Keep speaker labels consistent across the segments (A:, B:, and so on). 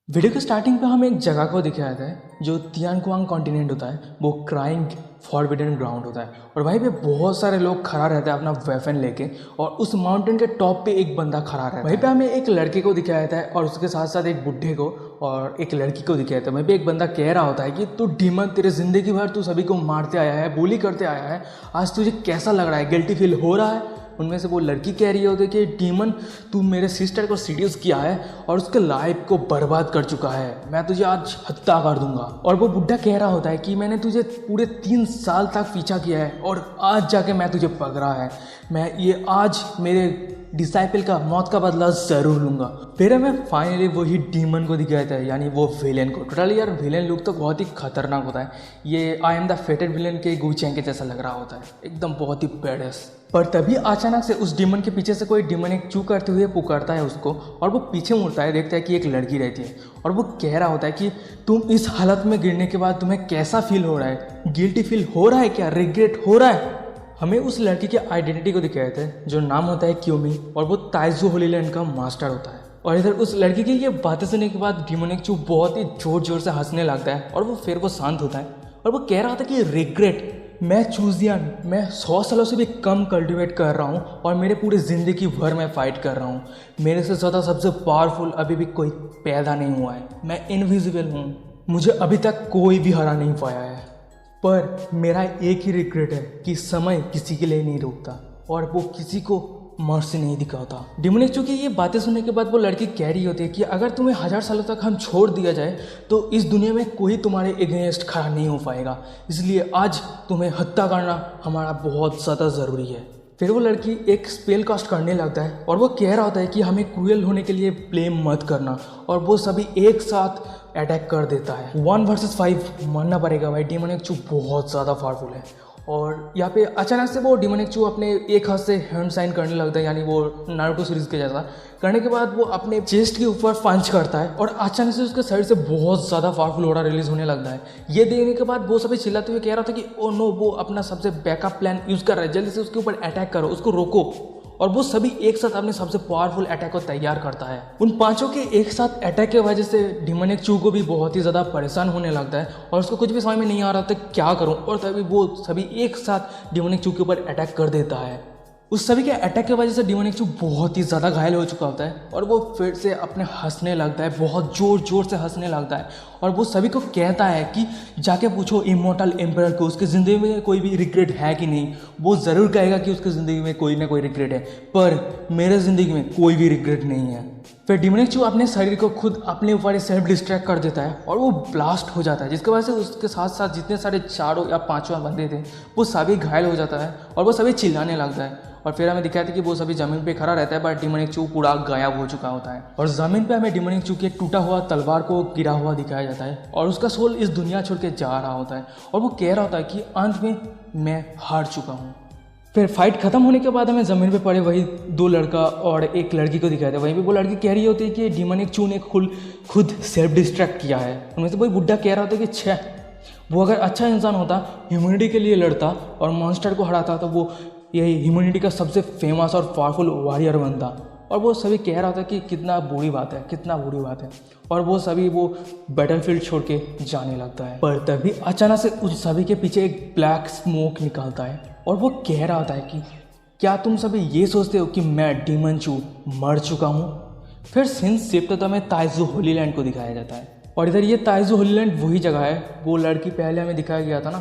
A: Video के starting पे हमें एक जगह को दिखाया जाता है जो तियानकुआंग कॉन्टिनेंट होता है। वो क्राइंग फॉरबिडन ग्राउंड होता है और वहीं पे बहुत सारे लोग खड़ा रहते हैं अपना वेपन लेके और उस माउंटेन के टॉप पे एक बंदा खड़ा रहता है। वहीं पे हमें एक लड़के को दिखाया जाता है और उसके साथ साथ एक बुढ़े को और एक लड़की को दिखाया जाता है। वहीं पे एक बंदा कह रहा होता है कि तू डीमन, तेरे जिंदगी भर तू सभी को मारते आया है, बुली करते आया है, आज तुझे कैसा लग रहा है, गिल्टी फील हो रहा है? उनमें से वो लड़की कह रही होती है कि डीमन, तू मेरे सिस्टर को सीड्यूस किया है और उसके लाइफ को बर्बाद कर चुका है, मैं तुझे आज हत्या कर दूंगा। और वो बुढ़ा कह रहा होता है कि मैंने तुझे पूरे 3 साल तक पीछा किया है और आज जाके मैं तुझे पकड़ा है, मैं ये आज मेरे डिसाइपल का मौत का बदला जरूर लूंगा। फिर हमें फाइनली वही डीमन को दिखाया जाता है, यानी वो विलेन को। टोटली यार विलेन लुक तो बहुत ही खतरनाक होता है। ये आई एम द फेटेड विलेन के गुचैंग के जैसा लग रहा होता है, एकदम बहुत ही बैडस। पर तभी अचानक से उस डीमन के पीछे से कोई डीमन एक चू करते हुए पुकारता है उसको और वो पीछे मुड़ता है, देखता है कि एक लड़की रहती है और वो कह रहा होता है कि तुम इस हालत में गिरने के बाद तुम्हें कैसा फील हो रहा है, गिल्टी फील हो रहा है क्या, रिग्रेट हो रहा है? हमें उस लड़की की आइडेंटिटी को दिखाया जाता है जो नाम होता है क्यूमी और वो ताइजू होलीलैंड का मास्टर होता है। और इधर उस लड़की की ये बातें सुनने के बाद डीमोनिक चू बहुत ही जोर जोर से हंसने लगता है और वो शांत होता है और वो कह रहा था कि रिग्रेट, मैं चूजियन, मैं 100 सालों से भी कम कल्टिवेट कर रहा हूँ और मेरे पूरी ज़िंदगी भर मैं फाइट कर रहा हूँ। मेरे से ज़्यादा सबसे पावरफुल अभी भी कोई पैदा नहीं हुआ है, मैं इनविजिबल हूँ, मुझे अभी तक कोई भी हरा नहीं पाया है। पर मेरा एक ही रिग्रेट है कि समय किसी के लिए नहीं रुकता और वो किसी को मर्सी नहीं दिखाता। डीमोनिक चू की ये बातें सुनने के बाद वो लड़की कह रही होती है कि अगर तुम्हें 1000 सालों तक हम छोड़ दिया जाए तो इस दुनिया में कोई तुम्हारे अगेंस्ट खड़ा नहीं हो पाएगा, इसलिए आज तुम्हें हत्या करना हमारा बहुत ज़्यादा ज़रूरी है। फिर वो लड़की एक स्पेल कास्ट करने लगता है और वो कह रहा होता है कि हमें क्रूएल होने के लिए ब्लेम मत करना और वो सभी एक साथ अटैक कर देता है। 1 वर्सेस 5 मानना पड़ेगा भाई, डीमोनिक चू बहुत ज़्यादा पावरफुल है। और यहाँ पे अचानक से वो डीमोनिक चू अपने एक हाथ से हैंड साइन करने लगता है, यानी वो नारुतो सीरीज के जैसा करने के बाद वो अपने चेस्ट के ऊपर पंच करता है और अचानक से उसके शरीर से बहुत ज़्यादा पावरफुल ऑरा रिलीज होने लगता है। ये देखने के बाद वो सभी चिल्लाते हुए कह रहा था कि ओ नो, वो अपना सबसे बैकअप प्लान यूज़ कर रहा है, जल्दी से उसके ऊपर अटैक करो, उसको रोको। और वो सभी एक साथ अपने सबसे पावरफुल अटैक को तैयार करता है। उन पांचों के एक साथ अटैक की वजह से डीमोनिक चू को भी बहुत ही ज़्यादा परेशान होने लगता है और उसको कुछ भी समझ में नहीं आ रहा था क्या करूं, और तभी वो सभी एक साथ डीमोनिक चू के ऊपर अटैक कर देता है। उस सभी के अटैक की वजह से डीमोनिक चू बहुत ही ज़्यादा घायल हो चुका होता है और वो फिर से अपने हंसने लगता है, बहुत ज़ोर ज़ोर से हंसने लगता है और वो सभी को कहता है कि जाके पूछो इमॉर्टल एम्परर को उसकी ज़िंदगी में कोई भी रिग्रेट है कि नहीं। वो ज़रूर कहेगा कि उसकी ज़िंदगी में कोई ना कोई रिग्रेट है, पर मेरे ज़िंदगी में कोई भी रिग्रेट नहीं है। फिर डीमोनिक चू अपने शरीर को खुद अपने ऊपर सेल्फ डिस्ट्रैक्ट कर देता है और वो ब्लास्ट हो जाता है, जिसकी वजह से उसके साथ साथ जितने सारे 4 या 5 बंदे थे वो सभी घायल हो जाता है और वो सभी चिल्लाने लगता है। और फिर हमें दिखाया था कि वो सभी ज़मीन पे खड़ा रहता है बट डीमोनिक चू पूरा गायब हो चुका होता है और ज़मीन पे हमें डीमोनिक चू के टूटा हुआ तलवार को गिरा हुआ दिखाया जाता है और उसका सोल इस दुनिया छोड़ के जा रहा होता है और वो कह रहा होता है कि अंत में मैं हार चुका हूँ। फिर फाइट खत्म होने के बाद हमें ज़मीन पे पड़े वही 2 लड़का और एक लड़की को दिखाया था। वहीं पे वो लड़की कह रही होती है कि डीमोनिक चू ने खुद सेल्फ डिस्ट्रैक्ट किया है। उनमें से वही बुढ़ा कह रहा होता है कि छः, वो अगर अच्छा इंसान होता, ह्यूमैनिटी के लिए लड़ता और मॉन्स्टर को हराता तो वो यही ह्यूमैनिटी का सबसे फेमस और पावरफुल वॉरियर बनता। और वो सभी कह रहा था कि कितना बुरी बात है, कितना बुरी बात है, और वो सभी वो बैटलफील्ड छोड़ के जाने लगता है। पर तभी अचानक से उस सभी के पीछे एक ब्लैक स्मोक निकलता है और वो कह रहा होता है कि क्या तुम सभी ये सोचते हो कि मैं डीमन चू मर चुका हूँ? फिर सीन शिफ्ट होता हमें ताइजू होलीलैंड को दिखाया जाता है और इधर ये ताइजू होलीलैंड वही जगह है, वो लड़की पहले हमें दिखाया गया था ना,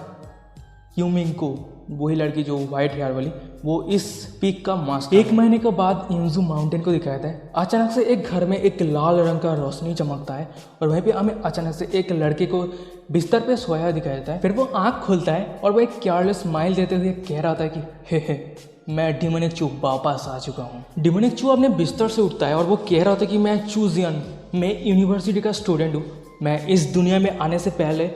A: क्यूमिंग को, वही लड़की जो वाइट हेयर वाली, वो इस पीक का मास्टर। 1 महीने के बाद इंजू माउंटेन को दिखाया था। अचानक से एक घर में एक लाल रंग का रोशनी चमकता है और वहीं पे हमें अचानक से एक लड़के को बिस्तर पे सोया दिखाया जाता है। फिर वो आंख खोलता है और वो एक केयरलेस स्माइल देते हुए कह रहा था कि हे मैं डीमोनिक चू वापस आ चुका हूँ। डीमोनिक चू अपने बिस्तर से उठता है और वो कह रहा था कि मैं चूजियन, मैं यूनिवर्सिटी का स्टूडेंट हूँ, मैं इस दुनिया में आने से पहले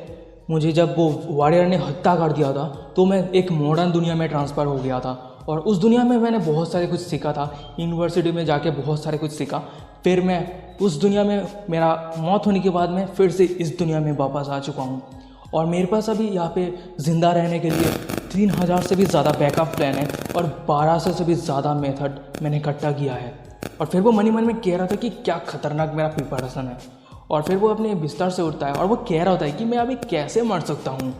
A: मुझे जब वो वॉरियर ने हत्या कर दिया था तो मैं एक मॉडर्न दुनिया में ट्रांसफ़र हो गया था और उस दुनिया में मैंने बहुत सारे कुछ सीखा था, यूनिवर्सिटी में जाके बहुत सारे कुछ सीखा। फिर मैं उस दुनिया में, मेरा मौत होने के बाद मैं फिर से इस दुनिया में वापस आ चुका हूँ और मेरे पास अभी यहाँ पे ज़िंदा रहने के लिए 3000 से भी ज़्यादा बैकअप प्लान है और 1200 से भी ज़्यादा मेथड मैंने इकट्ठा किया है। और फिर वो मन ही मन में कह रहा था कि क्या खतरनाक मेरा प्रिपरेशन है और फिर वो अपने बिस्तर से उठता है और वो कह रहा होता है कि मैं अभी कैसे मर सकता हूँ,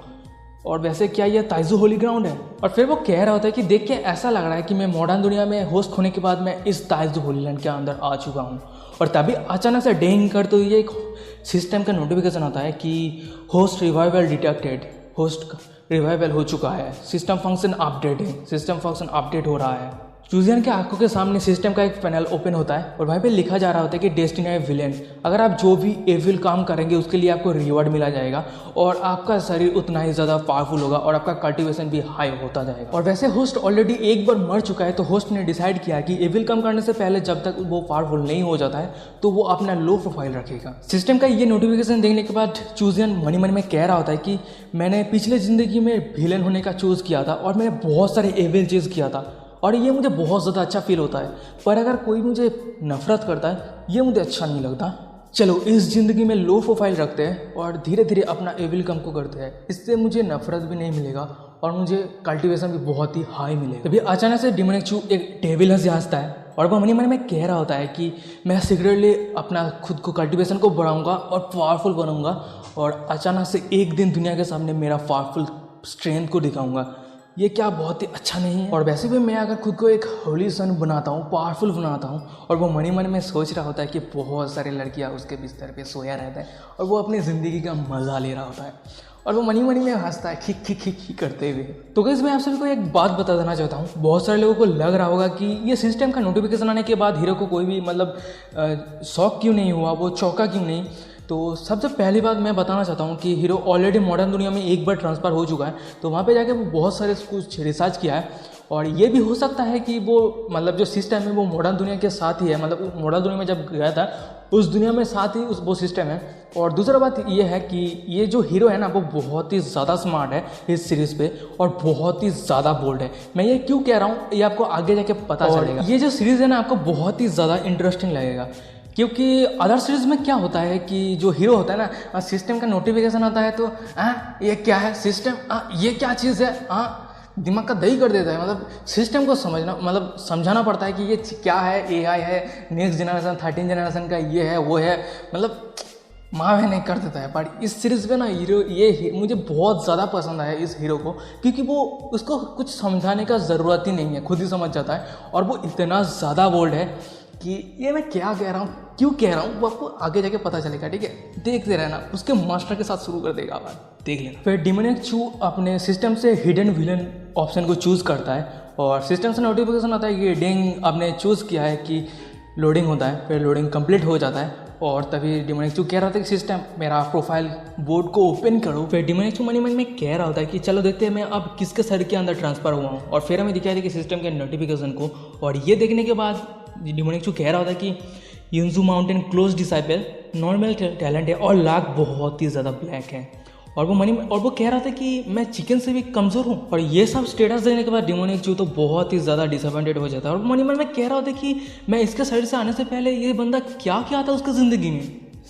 A: और वैसे क्या ये ताइजू होली ग्राउंड है। और फिर वो कह रहा होता है कि देख के ऐसा लग रहा है कि मैं मॉडर्न दुनिया में होस्ट होने के बाद मैं इस ताइजू होली लैंड के अंदर आ चुका हूँ। और तभी अचानक से डेंग कर तो ये एक सिस्टम का नोटिफिकेशन आता है कि host revival detected, host revival हो चुका है, system function updating, system function update हो रहा है। चूजियन के आंखों के सामने सिस्टम का एक पैनल ओपन होता है और वहीं पे लिखा जा रहा होता है कि डेस्टिनी है विलेन, अगर आप जो भी एविल काम करेंगे उसके लिए आपको रिवॉर्ड मिला जाएगा और आपका शरीर उतना ही ज़्यादा पावरफुल होगा और आपका कल्टिवेशन भी हाई होता जाएगा। और वैसे होस्ट ऑलरेडी एक बार मर चुका है, तो होस्ट ने डिसाइड किया कि एविल काम करने से पहले जब तक वो पावरफुल नहीं हो जाता है तो वो अपना लो प्रोफाइल रखेगा। सिस्टम का ये नोटिफिकेशन देखने के बाद चूजियन मनी मन में कह रहा होता है कि मैंने पिछले ज़िंदगी में विलेन होने का चूज़ किया था और मैंने बहुत सारे एविल चीज़ किया था और ये मुझे बहुत ज़्यादा अच्छा फील होता है, पर अगर कोई मुझे नफरत करता है ये मुझे अच्छा नहीं लगता। चलो इस ज़िंदगी में लो प्रोफाइल रखते हैं और धीरे धीरे अपना एविल कम को करते हैं, इससे मुझे नफरत भी नहीं मिलेगा और मुझे कल्टिवेशन भी बहुत ही हाई मिलेगा। तभी अचानक से डिमोनिक चू एक डेविल से हंसता है और वह मनी मन में कह रहा होता है कि मैं सीक्रेटली अपना खुद को कल्टिवेशन को बढ़ाऊंगा और पावरफुल बनाऊंगा और अचानक से एक दिन दुनिया के सामने मेरा पावरफुल स्ट्रेंथ को दिखाऊंगा। ये क्या बहुत ही अच्छा नहीं है? और वैसे भी मैं अगर खुद को एक होली सन बनाता हूँ, पावरफुल बनाता हूँ, और वो मनी मन में सोच रहा होता है कि बहुत सारी लड़कियाँ उसके बिस्तर पे सोया रहता है और वो अपनी ज़िंदगी का मज़ा ले रहा होता है और वो मनी में हंसता है खिक खिक खिक खिक करते हुए। तो गाइस मैं आप सभी को एक बात बता देना चाहता हूँ, बहुत सारे लोगों को लग रहा होगा कि ये सिस्टम का नोटिफिकेशन आने के बाद हीरो को कोई भी शौक क्यों नहीं हुआ, वो चौंका क्यों नहीं। तो सबसे पहली बात मैं बताना चाहता हूँ कि हीरो ऑलरेडी मॉडर्न दुनिया में एक बार ट्रांसफ़र हो चुका है, तो वहाँ पे जाके वो बहुत सारे कुछ रिसर्च किया है और ये भी हो सकता है कि वो जो सिस्टम है वो मॉडर्न दुनिया के साथ ही है, मॉडर्न दुनिया में जब गया था उस दुनिया में साथ ही वो सिस्टम है। और दूसरा बात ये है कि ये जो हीरो है ना वो बहुत ही ज़्यादा स्मार्ट है इस सीरीज़ पे और बहुत ही ज़्यादा बोल्ड है। मैं ये क्यों कह रहा हूँ ये आपको आगे जाके पता चलेगा। ये जो सीरीज़ है ना आपको बहुत ही ज़्यादा इंटरेस्टिंग लगेगा, क्योंकि अदर सीरीज में क्या होता है कि जो हीरो होता है ना सिस्टम का नोटिफिकेशन आता है तो ये क्या है सिस्टम, ये क्या चीज़ है, दिमाग का दही कर देता है। सिस्टम को समझाना पड़ता है कि ये क्या है, एआई है, नेक्स्ट जनरेशन 13 जनरेशन का ये है वो है, माँ नहीं कर देता है। पर इस सीरीज़ में ना ये मुझे बहुत ज़्यादा पसंद आया इस हीरो को, क्योंकि वो उसको कुछ समझाने का ज़रूरत ही नहीं है, खुद ही समझ जाता है और वो इतना ज़्यादा बोल्ड है कि ये मैं क्या कह रहा हूँ, क्यों कह रहा हूँ, वो आपको आगे जाके पता चलेगा। ठीक है, देखते रहना, उसके मास्टर के साथ शुरू कर देगा, आप देख लेना। फिर डिमोनिक चू अपने सिस्टम से हिडन विलन ऑप्शन को चूज़ करता है और सिस्टम से नोटिफिकेशन आता है कि डिंग आपने चूज़ किया है कि लोडिंग होता है। फिर लोडिंग कंप्लीट हो जाता है और तभी डिमोनिक चू कह रहा था कि सिस्टम मेरा प्रोफाइल बोर्ड को ओपन करो। फिर डिमोनिक चू मनी मन में कह रहा होता है कि चलो देखते हैं मैं अब किसके सर के अंदर ट्रांसफ़र हुआ हूँ, और फिर हमें दिखाया था कि सिस्टम के नोटिफिकेशन को। और ये देखने के बाद डिमोनिक चू कह रहा होता है कि युनजू mountain close disciple normal talent है और लाख बहुत ही ज़्यादा ब्लैक है। और वो कह रहा था कि मैं चिकन से भी कमज़ोर हूँ। और ये सब स्टेटस देने के बाद डिमोनिक चू तो बहुत ही ज़्यादा डिसअपॉइंटेड हो जाता है और मनी मन में कह रहा होता है कि मैं इसके साइड से आने से पहले ये बंदा क्या क्या था उसकी ज़िंदगी में।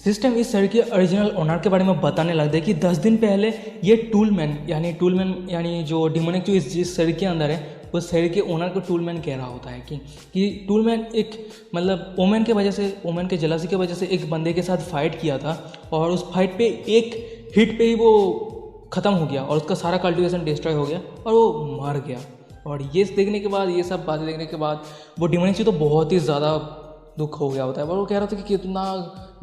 A: सिस्टम इस शहर के ओरिजिनल ओनर के बारे में बताने लगता है कि 10 दिन पहले ये टूलमैन यानी जो डिमोनिक चू जिस शहर के अंदर है उस शहर के ओनर को टूलमैन कह रहा होता है कि टूलमैन एक ओमन के जलासी की वजह से एक बंदे के साथ फाइट किया था और उस फाइट पे एक हिट पे ही वो ख़त्म हो गया और उसका सारा कल्टिवेशन डिस्ट्रॉय हो गया और वो मर गया। और ये देखने के बाद, ये सब बातें देखने के बाद वो डिमोनिक चू तो बहुत ही ज़्यादा दुख हो गया होता है और वो कह रहा था कि कितना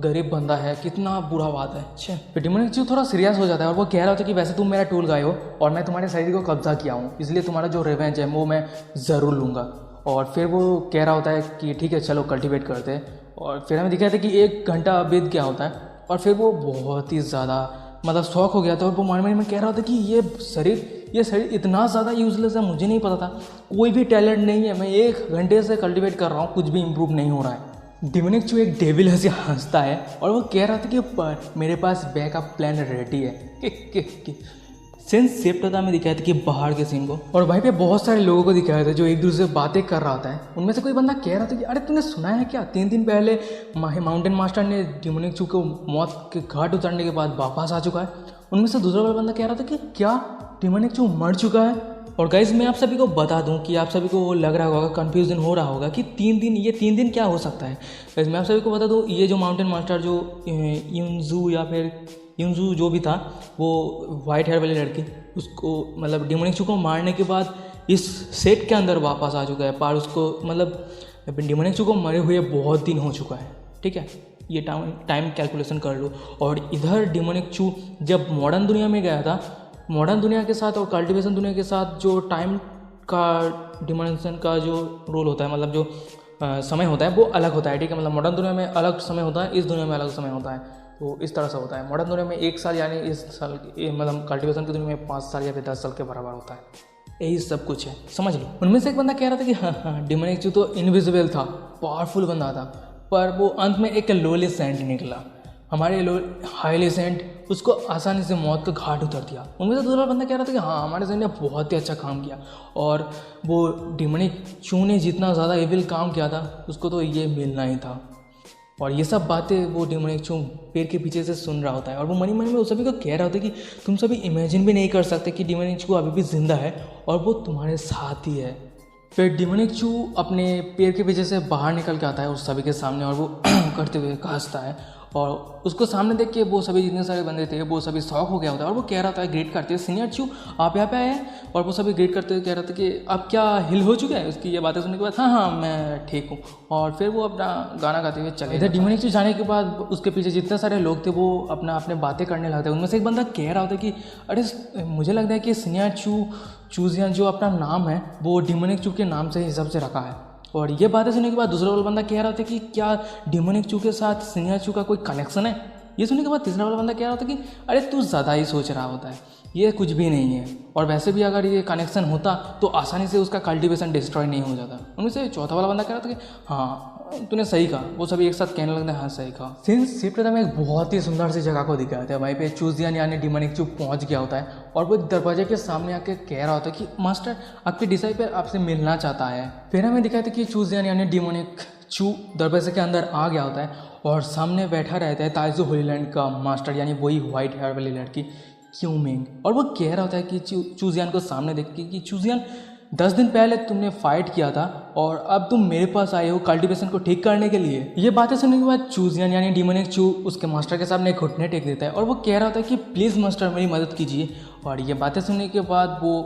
A: गरीब बंदा है, कितना बुरा बात है। अच्छा, फिर डिमोनिक चू थोड़ा सीरियस हो जाता है और वो कह रहा होता है कि वैसे तुम मेरा टूल गाय हो और मैं तुम्हारे शरीर को कब्जा किया हूँ, इसलिए तुम्हारा जो रिवेंज है वो मैं ज़रूर लूँगा। और फिर वो कह रहा होता है कि ठीक है चलो कल्टिवेट करते हैं। और फिर हमें दिखाया था कि 1 घंटा बीत गया होता है और फिर वो बहुत ही ज़्यादा शौक हो गया था और वो मन में कह रहा होता कि ये शरीर इतना ज़्यादा यूजलेस है, मुझे नहीं पता था, कोई भी टैलेंट नहीं है, मैं 1 घंटे से कल्टिवेट कर रहा हूँ, कुछ भी इम्प्रूव नहीं हो रहा है। डिमोनिक चू एक डेविल से हंसता है और वो कह रहा था कि मेरे पास बैकअप प्लान रेडी है। सेंस शिफ्ट होता हमें दिखाया था कि बाहर के सीन को, और वहीं पे बहुत सारे लोगों को दिखाया था जो एक दूसरे से बातें कर रहा था। उनमें से कोई बंदा कह रहा था कि अरे तूने सुना है क्या, 3 दिन पहले माउंटेन मास्टर ने डिमोनिक चू को मौत के घाट उतारने के बाद वापस आ चुका है। उनमें से दूसरा वाला बंदा कह रहा था कि क्या डिमोनिक चू मर चुका है। और गाइज मैं आप सभी को बता दूं कि आप सभी को लग रहा होगा, कन्फ्यूजन हो रहा होगा कि 3 दिन क्या हो सकता है। गाइज मैं आप सभी को बता दूं, ये जो माउंटेन मास्टर जो युनजू या फिर युनजू जो भी था, वो वाइट हेयर वाली लड़की, उसको मतलब डिमोनिक चू को मारने के बाद इस सेट के अंदर वापस आ चुका है। पर उसको मतलब डिमोनिक चू को मरे हुए बहुत दिन हो चुका है, ठीक है, ये टाइम कैलकुलेशन कर लो। और इधर डिमोनिक चू जब मॉडर्न दुनिया में गया था, मॉडर्न दुनिया के साथ और कल्टिवेशन दुनिया के साथ जो टाइम का डिमेंशन का जो रोल होता है, मतलब जो समय होता है वो अलग होता है, ठीक है। मतलब मॉडर्न दुनिया में अलग समय होता है, इस दुनिया में अलग समय होता है, तो इस तरह से होता है। मॉडर्न दुनिया में 1 साल यानी इस साल मतलब कल्टिवेशन की दुनिया में 5 साल या फिर 10 साल के बराबर होता है। यही सब कुछ है, समझ लो। उनमें से एक बंदा कह रहा था कि हाँ डिमोनिक चू तो इनविजिबल था, पावरफुल बंदा था, पर वो अंत में एक लोली सेंट निकला, हमारे हाईली सेंट, उसको आसानी से मौत का घाट उतर दिया। उनमें से दूसरा बंदा कह रहा था कि हाँ हमारे सेंट ने बहुत ही अच्छा काम किया, और वो डिमोनिक चू ने जितना ज़्यादा एविल काम किया था उसको तो ये मिलना ही था। और ये सब बातें वो डिमोनिक चू पेड़ के पीछे से सुन रहा होता है, और वो मन में उस सभी को कह रहा होता है कि तुम सभी इमेजिन भी नहीं कर सकते कि डिमोनिक चू अभी भी जिंदा है और वो तुम्हारे साथ ही है। फिर डिमोनिक चू अपने पेड़ के पीछे से बाहर निकल के आता है उस सभी के सामने, और वो करते हुए हंसता है, और उसको सामने देख के वो सभी जितने सारे बंदे थे वो सभी शॉक हो गया होता है। और वो कह रहा था, ग्रेट करते हैं, सीनियर चू आप यहाँ पे आए हैं। और वो सभी ग्रेट करते हुए कह रहा था कि अब क्या हिल हो चुका है। उसकी ये बातें सुनने के बाद हाँ मैं ठीक हूँ, और फिर वो अपना गाना गाते हुए चले। इधर डिमोनिक चू जाने के बाद उसके पीछे जितने सारे लोग थे वो अपने बातें करने लगते हैं। उनमें से एक बंदा कह रहा होता है कि अरे मुझे लगता है कि सीनियर चूजियन जो अपना नाम है वो डिमोनिक चू के नाम से हिसाब से रखा है। और ये बातें सुनने के बाद दूसरा वाला बंदा कह रहा था कि क्या डिमोनिक चू के साथ सीनियर चू का कोई कनेक्शन है। ये सुनने के बाद तीसरा वाला बंदा कह रहा था कि अरे तू ज़्यादा ही सोच रहा होता है, ये कुछ भी नहीं है, और वैसे भी अगर ये कनेक्शन होता तो आसानी से उसका कल्टिवेशन डिस्ट्रॉय नहीं हो जाता। उनमें से चौथा वाला बंदा कह रहा था कि हाँ तूने सही कहा। वो सभी एक साथ कहने लगते हैं हाँ सही कहा। सिंस शिफ्ट में एक बहुत ही सुंदर सी जगह को दिखाया था, वहीं पे चूजियन यानी डिमोनिक चू पहुंच गया होता है, और वो दरवाजे के सामने आके कह रहा होता है कि मास्टर आपके डिसाइपल आपसे मिलना चाहता है। फिर हमें दिखाया था कि चूजियन यानी डिमोनिक चू दरवाजे के अंदर आ गया होता है, और सामने बैठा रहता है ताइजू होलीलैंड का मास्टर यानी वही व्हाइट हेयर वाली लड़की क्यूमिंग। और वो कह रहा होता है कि चूजियन को सामने देख के कि चूजियन 10 दिन पहले तुमने फाइट किया था और अब तुम मेरे पास आए हो कल्टिवेशन को ठीक करने के लिए। ये बातें सुनने के बाद चूजियन यानी डिमोनिक चू उसके मास्टर के सामने घुटने टेक देता है, और वो कह रहा होता है कि प्लीज़ मास्टर मेरी मदद कीजिए। और ये बातें सुनने के बाद वो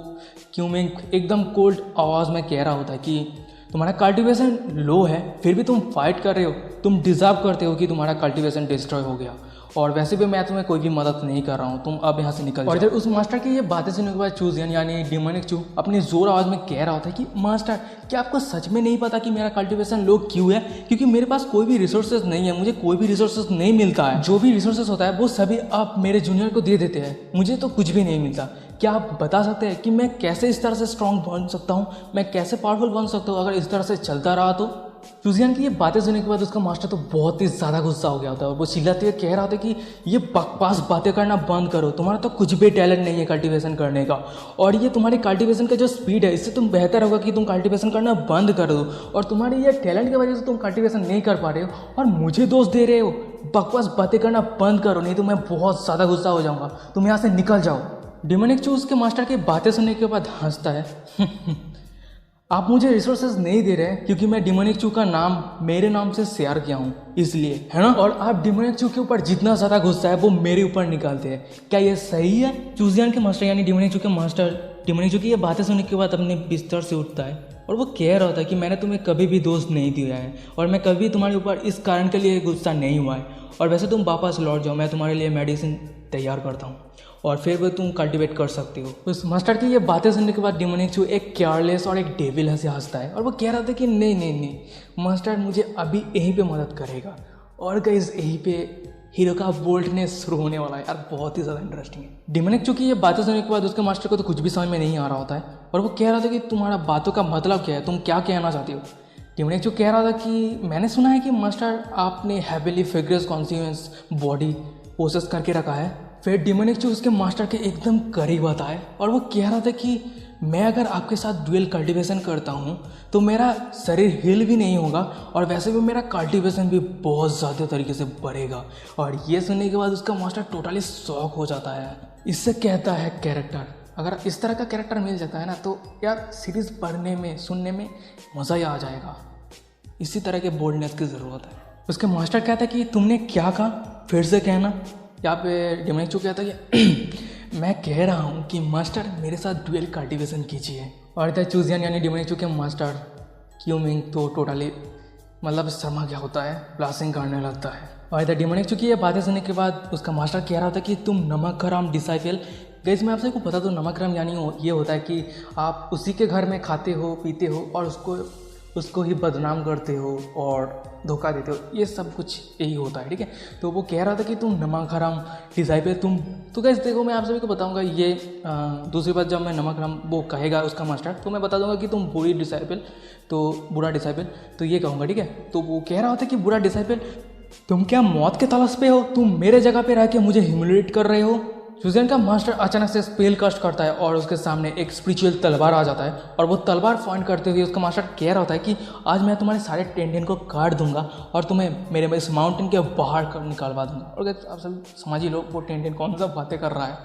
A: क्यूमिंग एकदम कोल्ड आवाज़ में कह रहा होता है कि तुम्हारा कल्टिवेशन लो है फिर भी तुम फाइट कर रहे हो, तुम डिजर्व करते हो कि तुम्हारा कल्टिवेशन डिस्ट्रॉय हो गया, और वैसे भी मैं तुम्हें कोई भी मदद नहीं कर रहा हूँ, तुम अब यहाँ से निकल जाओ। और इधर उस मास्टर की ये बातें सुनने के बाद चूजियन यानी डिमोनिक चू अपनी जोर आवाज़ में कह रहा होता है कि मास्टर क्या आपको सच में नहीं पता कि मेरा कल्टिवेशन लो क्यों है? क्योंकि मेरे पास कोई भी रिसोर्सेज नहीं है, मुझे कोई भी रिसोर्सेज नहीं मिलता है, जो भी रिसोर्सेज होता है वो सभी आप मेरे जूनियर को दे देते हैं, मुझे तो कुछ भी नहीं मिलता। क्या आप बता सकते हैं कि मैं कैसे इस तरह से स्ट्रांग बन सकता हूँ, मैं कैसे पावरफुल बन सकता हूँ अगर इस तरह से चलता रहा तो? चूजियन की ये बातें सुनने के बाद उसका मास्टर तो बहुत ही ज़्यादा गुस्सा हो गया होता है, और वो चिल्लाते हुए कह रहा था कि ये बकवास बातें करना बंद करो, तुम्हारा तो कुछ भी टैलेंट नहीं है कल्टीवेशन करने का, और ये तुम्हारे कल्टीवेशन का जो स्पीड है इससे तुम बेहतर होगा कि तुम कल्टीवेशन करना बंद कर दो, और तुम्हारे ये टैलेंट की वजह से तुम कल्टीवेशन नहीं कर पा रहे हो और मुझे दोष दे रहे हो। बकवास बातें करना बंद करो, नहीं तो मैं बहुत ज़्यादा गुस्सा हो जाऊँगा, तुम यहाँ से निकल जाओ। डिमोनिक चू उसके मास्टर की बातें सुनने के बाद हंसता है आप मुझे रिसोर्सेज नहीं दे रहे हैं क्योंकि मैं डिमोनिक चू का नाम मेरे नाम से शेयर किया हूँ इसलिए, है ना? और आप डिमोनिक चू के ऊपर जितना ज़्यादा गुस्सा है वो मेरे ऊपर निकालते हैं, क्या ये सही है? चूजियन के मास्टर यानी डिमोनिक चू के मास्टर डिमोनिक चू की ये बातें सुनने के बाद अपने बिस्तर से उठता है, और वो कह रहा होता है कि मैंने तुम्हें कभी भी दोष नहीं दिया है, और मैं कभी तुम्हारे ऊपर इस कारण के लिए गुस्सा नहीं हुआ है, और वैसे तुम वापस लौट जाओ, मैं तुम्हारे लिए मेडिसिन तैयार करता हूँ और फिर वो तुम कल्टिवेट कर सकते हो। उस मास्टर की ये बातें सुनने के बाद डिमोनिक चू एक केयरलेस और एक डेविल हंसी हंसता है, और वो कह रहा था कि नहीं नहीं नहीं मास्टर मुझे अभी यहीं पे मदद करेगा। और गाइस यहीं पे हीरो का बोल्डनेस शुरू होने वाला है यार, बहुत ही ज़्यादा इंटरेस्टिंग है। डिमोनिक चू की ये बातें सुनने के बाद उसके मास्टर को तो कुछ भी समझ में नहीं आ रहा होता है, और वो कह रहा था कि तुम्हारा बातों का मतलब क्या है, तुम क्या कहना चाहते हो? डिमोनिक चू कह रहा था कि मैंने सुना है कि मास्टर आपने heavily figures conscious body possess करके रखा है। फिर डिमोनिक चू उसके मास्टर के एकदम करीब आता है, और वो कह रहा था कि मैं अगर आपके साथ ड्यूअल कल्टीवेशन करता हूँ तो मेरा शरीर हिल भी नहीं होगा, और वैसे भी मेरा कल्टीवेशन भी बहुत ज़्यादा तरीके से बढ़ेगा। और ये सुनने के बाद उसका मास्टर टोटली शॉक हो जाता है। इससे कहता है कैरेक्टर अगर इस तरह का कैरेक्टर मिल जाता है ना तो यार सीरीज़ पढ़ने में सुनने में मज़ा ही आ जाएगा। इसी तरह के बोल्डनेस की ज़रूरत है। उसके मास्टर कहता है कि तुमने क्या कहा, फिर से कहना। यहाँ पे डेमोनिक कहता है कि मैं कह रहा हूँ कि मास्टर मेरे साथ ड्यूअल कल्टीवेशन कीजिए। और इधर चूजियन यानी डेमोनिक के मास्टर क्यूमिंग तो टोटली मतलब शर्मा क्या होता है, ब्लास्टिंग करने लगता है। और इधर डेमोनिक ये बातें सुनने के बाद उसका मास्टर कह रहा था कि तुम नमक हराम डिसाइपल। गाइस मैं आपसे को बता दूँ, नमक हराम यानी ये होता है कि आप उसी के घर में खाते हो पीते हो और उसको ही बदनाम करते हो और धोखा देते हो, ये सब कुछ यही होता है, ठीक है। तो वो कह रहा था कि तुम नमक हराम डिसाइपल तुम। तो गाइस देखो मैं आप सभी को बताऊंगा ये दूसरी बात, जब मैं नमक हराम वो कहेगा उसका मास्टर तो मैं बता दूंगा कि तुम बुरी डिसाइपल, तो बुरा डिसाइपल तो ये कहूँगा, ठीक है। तो वो कह रहा था कि बुरा डिसाइपल तुम क्या मौत के तलाश पे हो, तुम मेरे जगह पे रह के मुझे ह्यूमिलेट कर रहे हो। सुजैन का मास्टर अचानक से स्पेल कास्ट करता है और उसके सामने एक स्पिरिचुअल तलवार आ जाता है और वो तलवार पॉइंट करते हुए उसका मास्टर कह रहा होता है कि आज मैं तुम्हारे सारे टेंडेन को काट दूंगा और तुम्हें मेरे इस माउंटेन के बाहर निकालवा दूंगा। और आप सब समझ ही लो वो टेंडेन कौन सा बातें कर रहा है।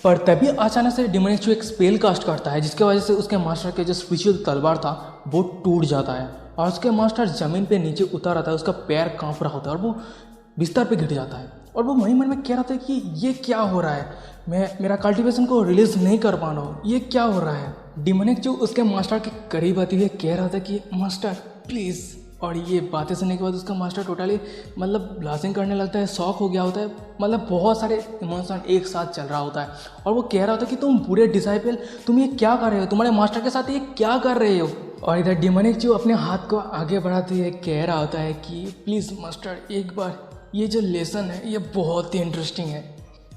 A: पर तभी अचानक से डेमोनिक एक स्पेल कास्ट करता है जिसकी वजह से उसके मास्टर के जो स्पिरिचुअल तलवार था वो टूट जाता है और उसके मास्टर ज़मीन पे नीचे उतर आता है, उसका पैर कांप रहा होता है और वो बिस्तर पे गिर जाता है। और वो वही मन में कह रहा था कि ये क्या हो रहा है, मैं मेरा कल्टीवेशन को रिलीज नहीं कर पा रहा हूँ, ये क्या हो रहा है। डेमोनिक उसके मास्टर के करीब आते हुए कह रहा था कि मास्टर प्लीज़। और ये बातें सुनने के बाद उसका मास्टर टोटली मतलब ब्लास्टिंग करने लगता है, शॉक हो गया होता है, मतलब बहुत सारे इमोशन एक साथ चल रहा होता है। और वो कह रहा होता है कि तुम बुरे डिसाइपल, तुम ये क्या कर रहे हो, तुम्हारे मास्टर के साथ ये क्या कर रहे हो। और इधर डेमोनिक अपने हाथ को आगे बढ़ाते हुए कह रहा होता है कि प्लीज़ मास्टर एक बार, ये जो लेसन है ये बहुत ही इंटरेस्टिंग है,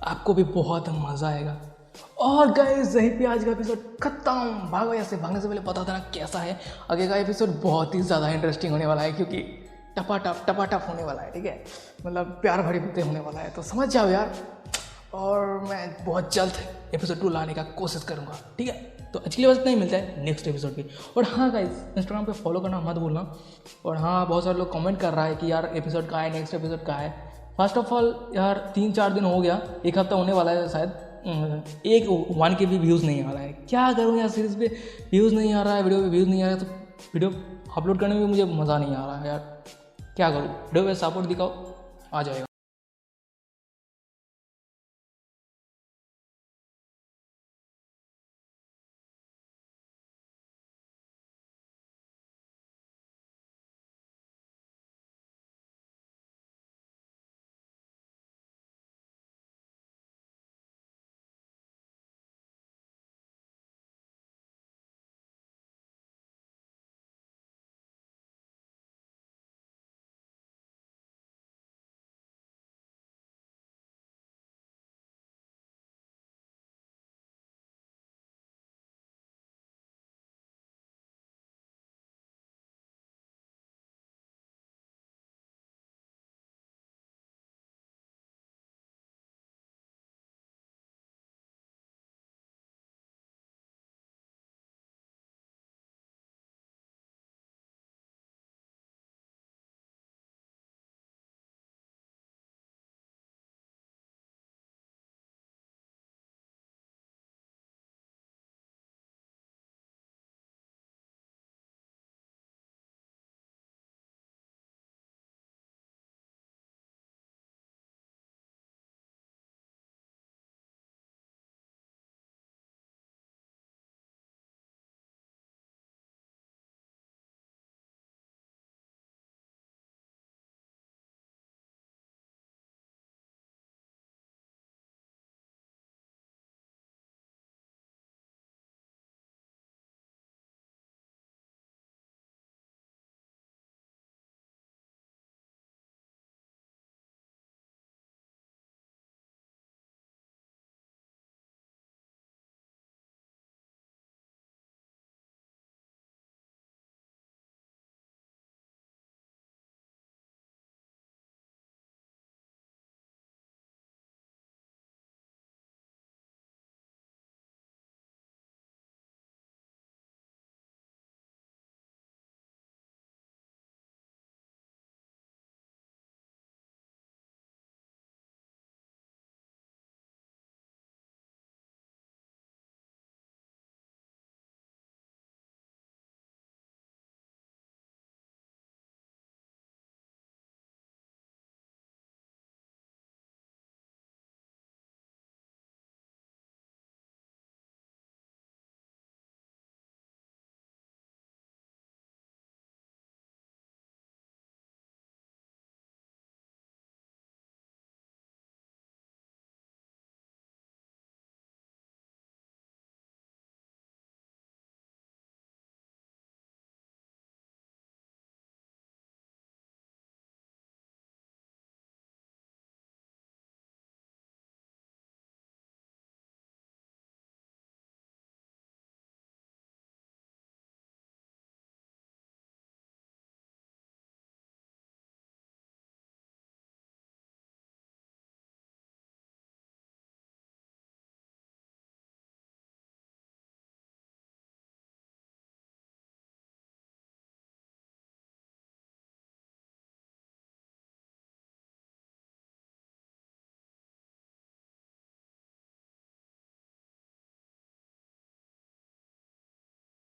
A: आपको भी बहुत मज़ा आएगा। और गाइस यहीं पे आज का एपिसोड खत्म। भागो यहाँ से, भागने से पहले बता देना कैसा है। आगे का एपिसोड बहुत ही ज़्यादा इंटरेस्टिंग होने वाला है क्योंकि टपाटप होने वाला है, ठीक है। मतलब प्यार भरी बातें होने वाला है, तो समझ जाओ यार। और मैं बहुत जल्द एपिसोड 2 लाने का कोशिश करूँगा, ठीक है। तो आज के लिए बस इतना ही, मिलता है नेक्स्ट एपिसोड पे। और हाँ गाइस इंस्टाग्राम पे फॉलो करना मत भूलना। और हाँ बहुत सारे लोग कमेंट कर रहा है कि यार एपिसोड कहाँ है, नेक्स्ट एपिसोड कहाँ है। फर्स्ट ऑफ ऑल यार 3-4 दिन हो गया, एक हफ्ता होने वाला है शायद, 1 के भी व्यूज़ नहीं आ रहा है। क्या करूँ यार, सीरीज़ पे व्यूज़ नहीं आ रहा है, वीडियो पे व्यूज़ नहीं आ रहा है, तो वीडियो अपलोड करने में मुझे मज़ा नहीं आ रहा है यार। क्या करूँ, वीडियो पे सपोर्ट दिखाओ, आ जाएगा।